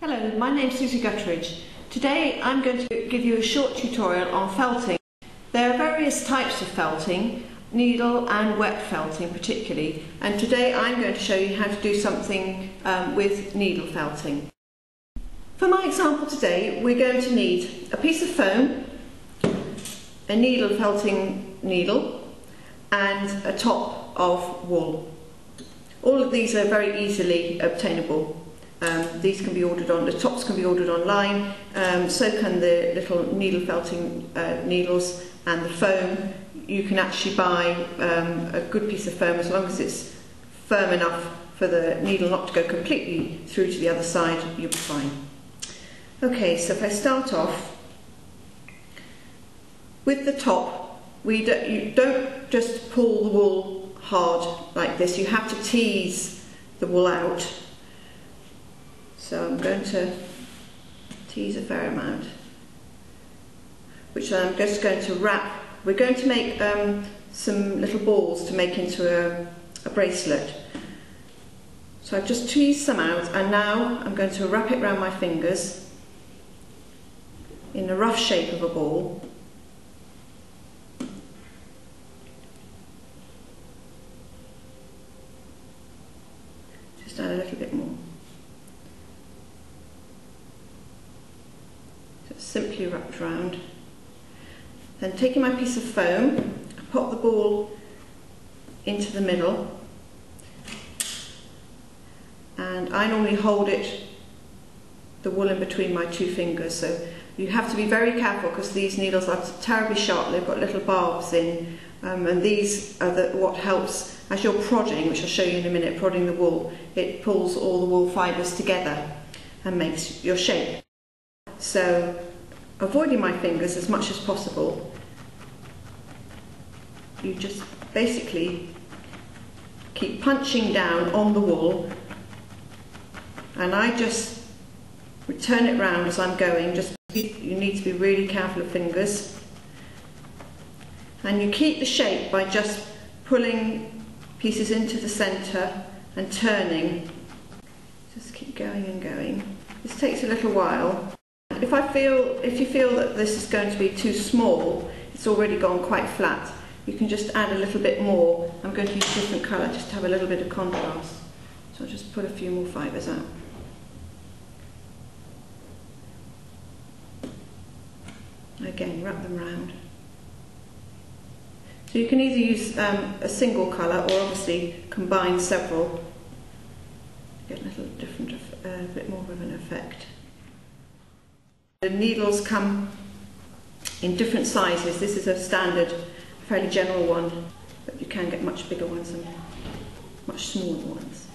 Hello, my name is Suzie Gutteridge. Today I'm going to give you a short tutorial on felting. There are various types of felting, needle and wet felting particularly, and today I'm going to show you how to do something with needle felting. For my example today, we're going to need a piece of foam, a needle felting needle, and a top of wool. All of these are very easily obtainable. These can be ordered on, the tops can be ordered online, so can the little needle felting needles and the foam. You can actually buy a good piece of foam as long as it's firm enough for the needle not to go completely through to the other side, you'll be fine. Okay, so if I start off with the top, you don't just pull the wool hard like this, you have to tease the wool out. So I'm going to tease a fair amount, which I'm just going to wrap. We're going to make some little balls to make into a bracelet. So I've just teased some out, and now I'm going to wrap it around my fingers in the rough shape of a ball. Just add a little bit more. Simply wrapped round. Then taking my piece of foam, I pop the ball into the middle, and I normally hold the wool in between my two fingers, so you have to be very careful because these needles are terribly sharp. They've got little barbs in, and these are what helps as you're prodding, which I'll show you in a minute, prodding the wool. It pulls all the wool fibres together and makes your shape. So, avoiding my fingers as much as possible, you just basically keep punching down on the wool, and I just turn it round as I'm going. You need to be really careful of fingers, and you keep the shape by just pulling pieces into the centre and turning. Just keep going and going. This takes a little while. If you feel that this is going to be too small, it's already gone quite flat, you can just add a little bit more. I'm going to use a different colour just to have a little bit of contrast. So I'll just put a few more fibres out. Again, wrap them round. So you can either use a single colour or obviously combine several to get a little different, a bit more of an effect. The needles come in different sizes. This is a standard, fairly general one, but you can get much bigger ones and much smaller ones.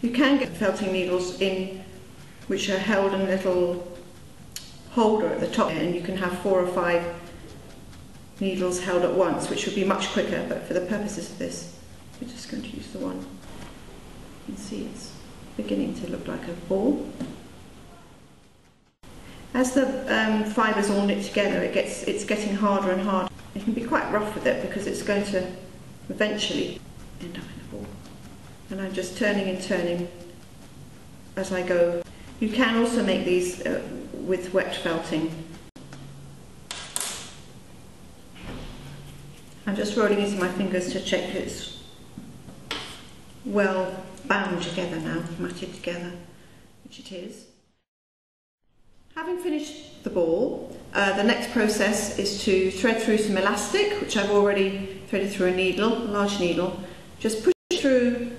You can get felting needles which are held in a little holder at the top, and you can have 4 or 5 needles held at once, which would be much quicker, but for the purposes of this, we're just going to use the one. You can see it's beginning to look like a ball. As the fibres all knit together, it's getting harder and harder. You can be quite rough with it because it's going to eventually end up in a ball. And I'm just turning and turning as I go. You can also make these with wet felting. I'm just rolling into my fingers to check it's well bound together now, matted together, which it is. Having finished the ball, the next process is to thread through some elastic, which I've already threaded through a large needle. Just push through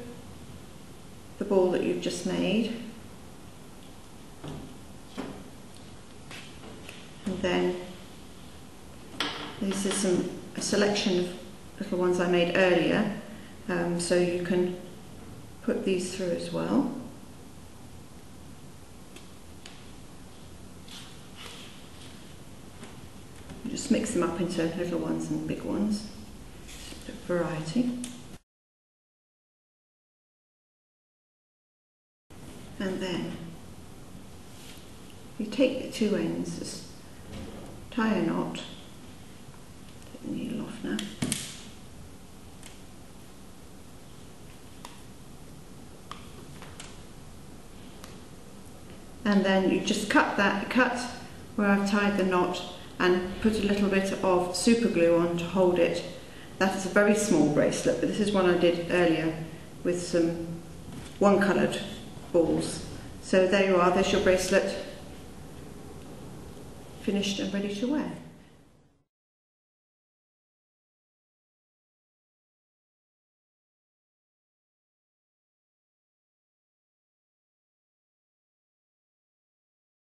the ball that you've just made, and then this is a selection of little ones I made earlier, so you can put these through as well. Just mix them up into little ones and big ones, just a bit of variety. And then you take the two ends, just tie a knot, take the needle off now. and then you just cut where I've tied the knot and put a little bit of super glue on to hold it. That is a very small bracelet, but this is one I did earlier with some one-coloured balls. So there you are, there's your bracelet, finished and ready to wear.